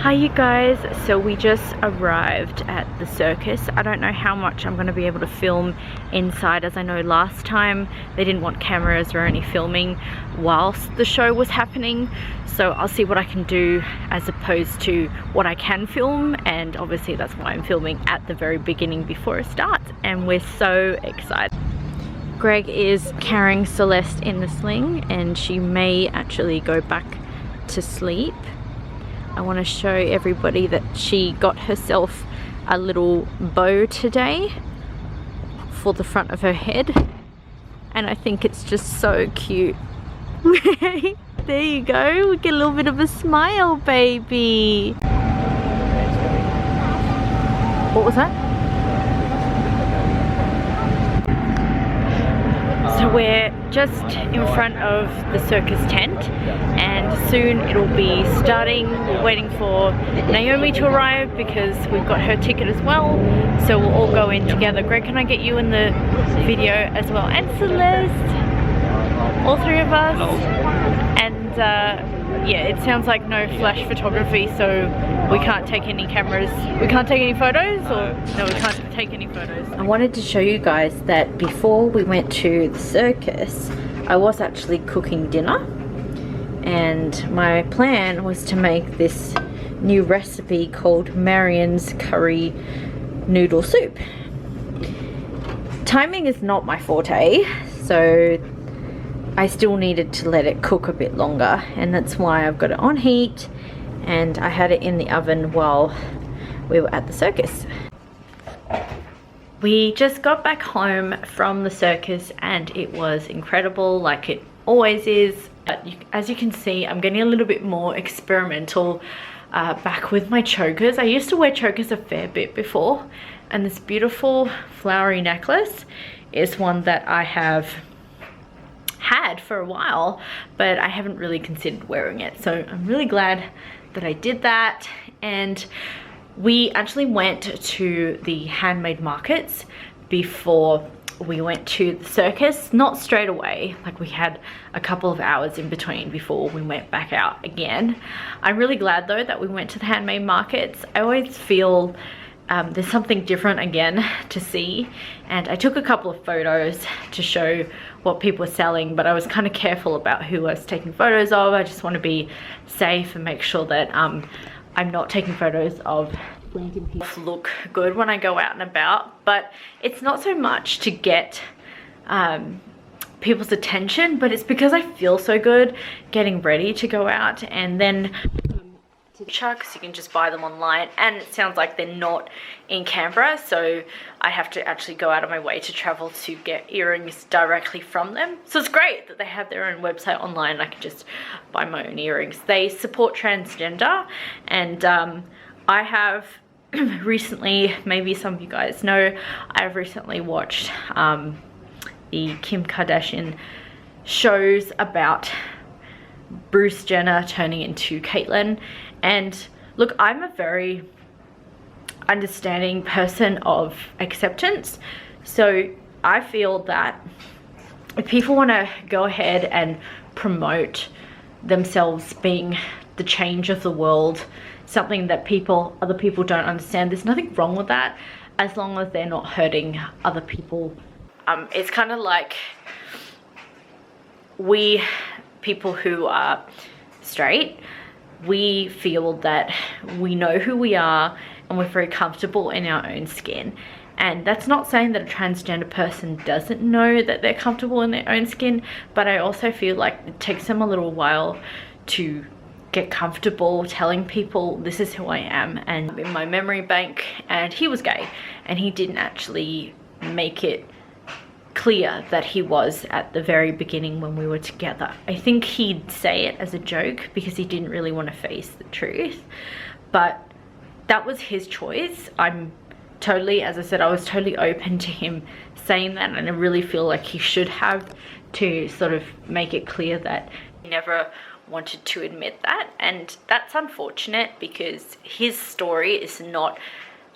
Hi you guys, so we just arrived at the circus. I don't know how much I'm going to be able to film inside, as I know last time they didn't want cameras or any filming whilst the show was happening, so I'll see what I can do as opposed to what I can film, and obviously that's why I'm filming at the very beginning before it starts, and we're so excited. Greg is carrying Celeste in the sling and she may actually go back to sleep. I want to show everybody that she got herself a little bow today for the front of her head, and I think it's just so cute. There you go, we get a little bit of a smile, baby. What was that? So we're just in front of the circus tent and soon it'll be starting. We're waiting for Naomi to arrive because we've got her ticket as well, so we'll all go in together. Greg, can I get you in the video as well? And Celeste, all three of us. And yeah, it sounds like no flash photography, so we can't take any cameras. We can't take any photos, or no, we can't take any photos. I wanted to show you guys that before we went to the circus, I was actually cooking dinner, and my plan was to make this new recipe called Marion's curry noodle soup. Timing is not my forte, so I still needed to let it cook a bit longer, and that's why I've got it on heat, and I had it in the oven while we were at the circus. We just got back home from the circus and it was incredible, like it always is. But as you can see, I'm getting a little bit more experimental back with my chokers. I used to wear chokers a fair bit before, and this beautiful flowery necklace is one that I have had for a while, but I haven't really considered wearing it, so I'm really glad that I did that. And we actually went to the handmade markets before we went to the circus, not straight away, like we had a couple of hours in between before we went back out again. I'm really glad though that we went to the handmade markets. I always feel there's something different again to see, and I took a couple of photos to show what people were selling, but I was kind of careful about who I was taking photos of. I just want to be safe and make sure that I'm not taking photos of people look good when I go out and about. But it's not so much to get people's attention, but it's because I feel so good getting ready to go out, and then chucks, you can just buy them online, and it sounds like they're not in Canberra, so I have to actually go out of my way to travel to get earrings directly from them. So it's great that they have their own website online. I can just buy my own earrings. They support transgender, and I have recently, maybe some of you guys know, I've recently watched the Kim Kardashian shows about Bruce Jenner turning into Caitlyn. And look, I'm a very understanding person of acceptance, so I feel that if people want to go ahead and promote themselves being the change of the world, something that other people don't understand, there's nothing wrong with that, as long as they're not hurting other people. It's kind of like we people who are straight, we feel that we know who we are and we're very comfortable in our own skin. And that's not saying that a transgender person doesn't know that they're comfortable in their own skin, but I also feel like it takes them a little while to get comfortable telling people this is who I am. And in my memory bank, and he was gay, and he didn't actually make it clear that he was at the very beginning when we were together. I think he'd say it as a joke because he didn't really want to face the truth, but that was his choice. I'm totally, as I said, I was totally open to him saying that, and I really feel like he should have, to sort of make it clear that he never wanted to admit that. And that's unfortunate because his story is not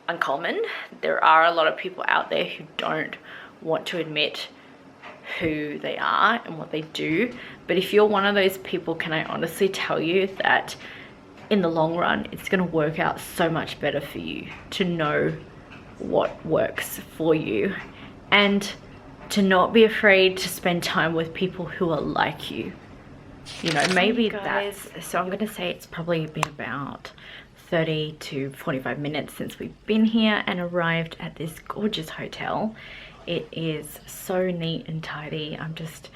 uncommon. There are a lot of people out there who don't want to admit who they are and what they do, but if you're one of those people, can I honestly tell you that in the long run, it's going to work out so much better for you to know what works for you, and to not be afraid to spend time with people who are like you. You know, maybe that's, so I'm going to say it's probably been about 30 to 45 minutes since we've been here and arrived at this gorgeous hotel. It is so neat and tidy. I'm just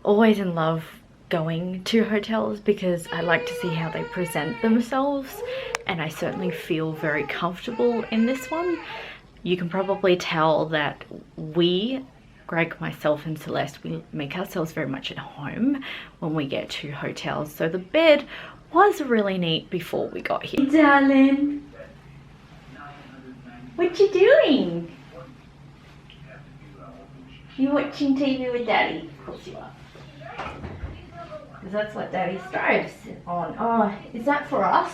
always in love going to hotels because I like to see how they present themselves, and I certainly feel very comfortable in this one. You can probably tell that Greg, myself and Celeste, we make ourselves very much at home when we get to hotels. So the bed was really neat before we got here. Hey, darling, what you doing? You watching TV with Daddy? Of course you are. Because that's what Daddy strives on. Oh, is that for us?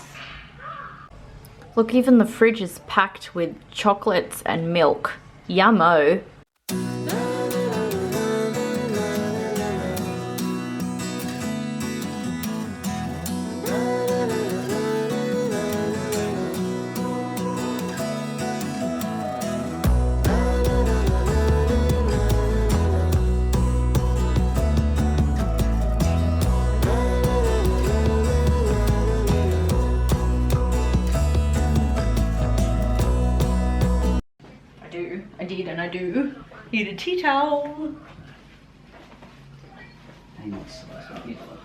Look, even the fridge is packed with chocolates and milk. Yummo. I do need a tea towel. Hang on, Celeste. You look.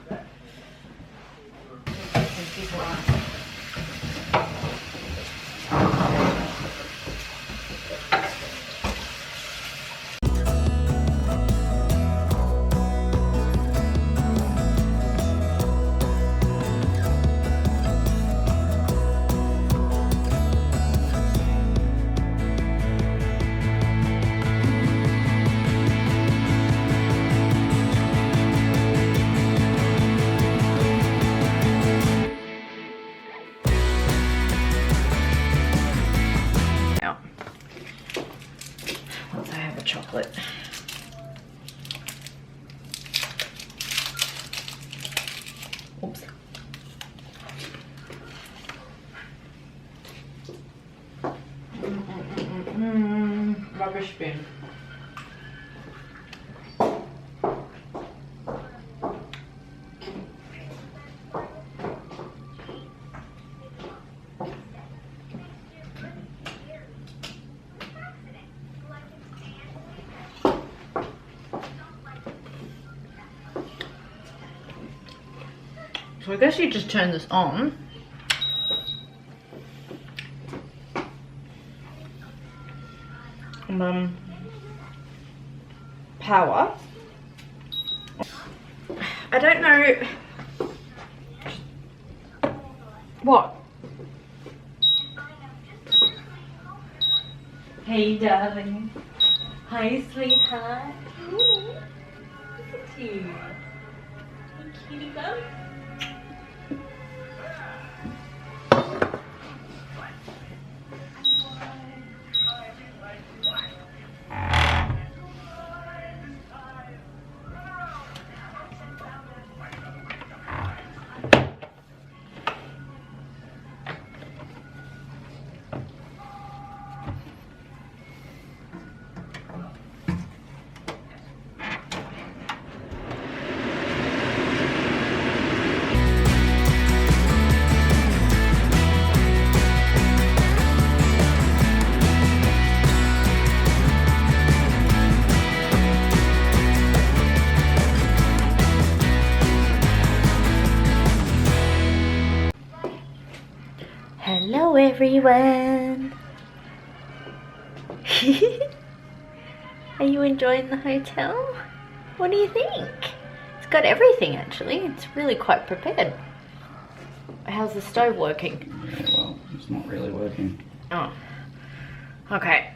Once I have a chocolate. Oops. Rubbish bin. So I guess you just turn this on. Power. I don't know. What? Hey darling. Hi sweetheart. Ooh, look at you. Hey cutie bum. Hello everyone! Are you enjoying the hotel? What do you think? It's got everything actually, it's really quite prepared. How's the stove working? Well, it's not really working. Oh, okay.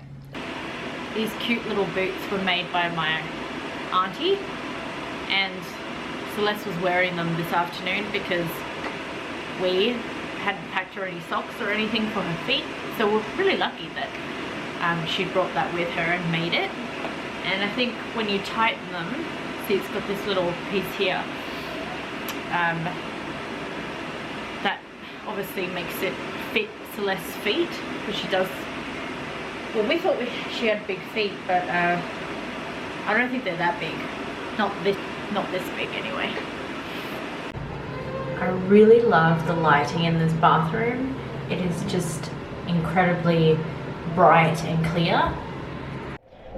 These cute little boots were made by my auntie, and Celeste was wearing them this afternoon because we hadn't packed her any socks or anything for her feet, so we're really lucky that she brought that with her and made it. And I think when you tighten them, see it's got this little piece here that obviously makes it fit Celeste's feet, because she does, well, we thought she had big feet, but I don't think they're that big. Not this big anyway. I really love the lighting in this bathroom. It is just incredibly bright and clear.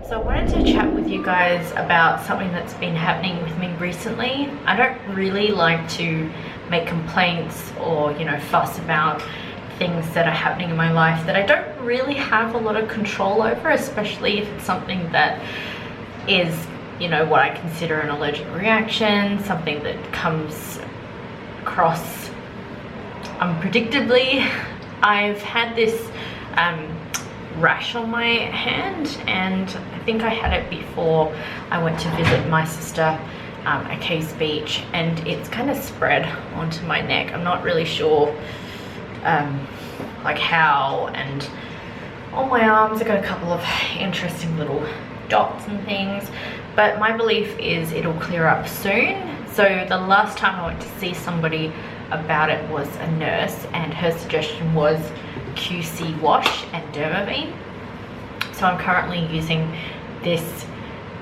So I wanted to chat with you guys about something that's been happening with me recently. I don't really like to make complaints or, you know, fuss about things that are happening in my life that I don't really have a lot of control over, especially if it's something that is, you know, what I consider an allergic reaction, something that comes across unpredictably. I've had this rash on my hand, and I think I had it before I went to visit my sister at Case Beach, and it's kind of spread onto my neck. I'm not really sure like how, and on my arms I got a couple of interesting little dots and things, but my belief is it'll clear up soon. So the last time I went to see somebody about it was a nurse, and her suggestion was QC wash and Dermavine. So I'm currently using this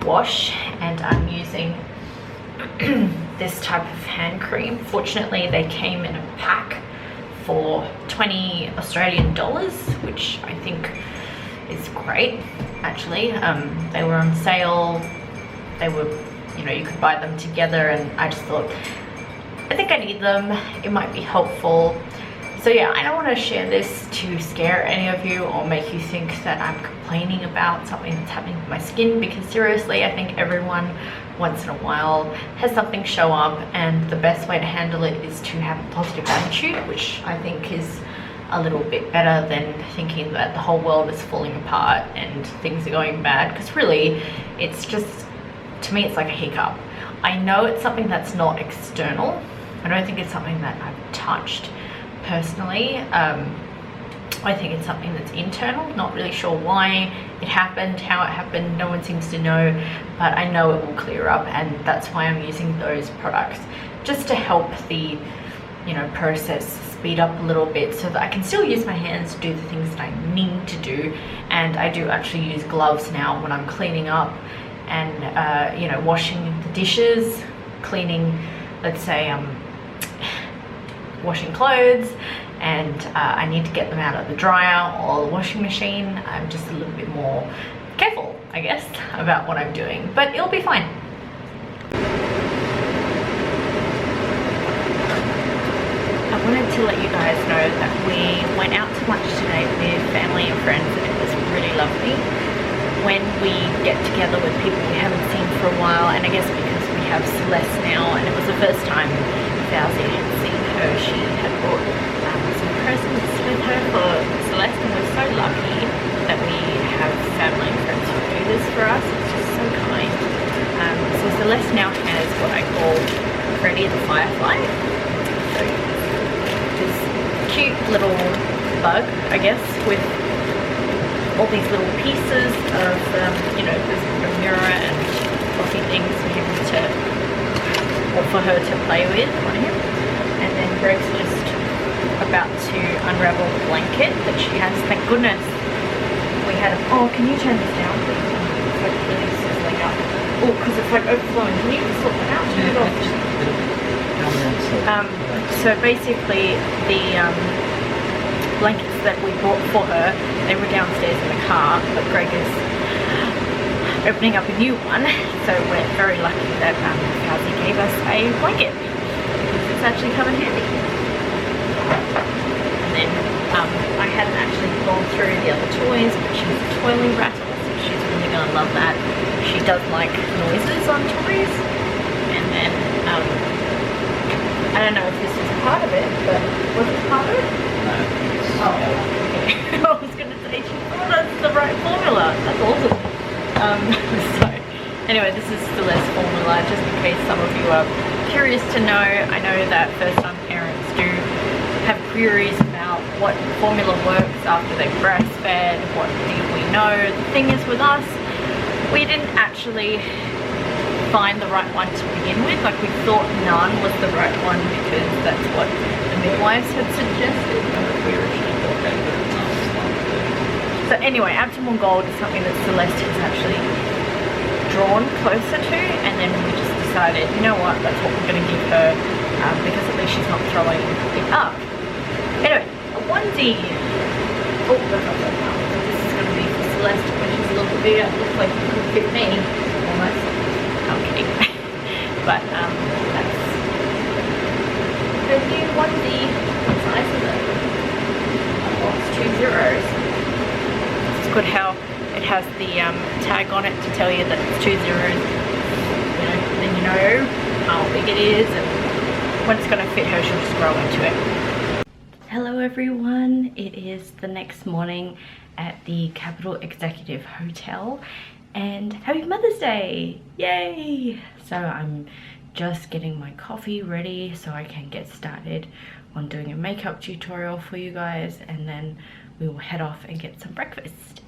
wash, and I'm using this type of hand cream. Fortunately, they came in a pack for 20 Australian dollars, which I think is great actually. They were on sale. They were, you know, you could buy them together, and I just thought, I think I need them. It might be helpful. So yeah, I don't want to share this to scare any of you or make you think that I'm complaining about something that's happening with my skin, because seriously, I think everyone once in a while has something show up, and the best way to handle it is to have a positive attitude, which I think is a little bit better than thinking that the whole world is falling apart and things are going bad, because really it's just, to me, it's like a hiccup. I know it's something that's not external. I don't think it's something that I've touched personally. I think it's something that's internal. Not really sure why it happened, how it happened, no one seems to know, but I know it will clear up, and that's why I'm using those products, just to help the, you know, process speed up a little bit, so that I can still use my hands to do the things that I need to do. And I do actually use gloves now when I'm cleaning up and you know, washing the dishes, cleaning, let's say washing clothes, and I need to get them out of the dryer or the washing machine. I'm just a little bit more careful, I guess, about what I'm doing, but it'll be fine. I wanted to let you guys know that we went out to lunch today with family and friends, and it was really lovely. When we get together with people we haven't seen for a while, and I guess because we have Celeste now, and it was the first time Fauzi had seen her, she had brought some presents with her for Celeste, and we're so lucky that we have family and friends who do this for us. It's just so kind. So Celeste now has what I call Freddy the Firefly. So this cute little bug, I guess, with all these little pieces of, you know, there's a mirror and fluffy things for him to, or for her to play with on him. And then Greg's just about to unravel the blanket that she has. Thank goodness we had a, oh, can you turn this down please? It's like really sizzling up. Oh, because it's like overflowing. Can you sort that out? Turn it off. So basically the blankets that we bought for her, they were downstairs in the car, but Greg is opening up a new one, so we're very lucky that Fauzi gave us a blanket, because it's actually come in handy. And then I hadn't actually gone through the other toys, but she's a toiling rattle, so she's really going to love that. She does like noises on toys. And then I don't know if this was part of it, but was it part of it? No. Oh, okay. I was going to say, she thought that's the right formula. That's awesome. So, anyway, this is Celeste's formula, just in case some of you are curious to know. I know that first-time parents do have queries about what formula works after they've breastfed, what do we know. The thing is with us, we didn't actually find the right one to begin with. Like we thought none was the right one because that's what the midwives had suggested. We originally thought that. So anyway, Abdomen Gold is something that Celeste has actually drawn closer to, and then we just decided, you know what, that's what we're going to give her, because at least she's not throwing it up. Anyway, a onesie. Oh, that's not that now. This is going to be for Celeste when she's a little bit bigger. It looks like it could fit me, almost. Okay. But that's the new onesie. What size is it? Oh, it's 2 zeros. It's good how it has the tag on it to tell you that it's 2 zeros. You know, then you know how big it is, and when it's going to fit her, she'll just grow into it. Hello everyone, it is the next morning at the Capital Executive Hotel, and happy Mother's Day! Yay! So I'm just getting my coffee ready so I can get started on doing a makeup tutorial for you guys, and then we will head off and get some breakfast.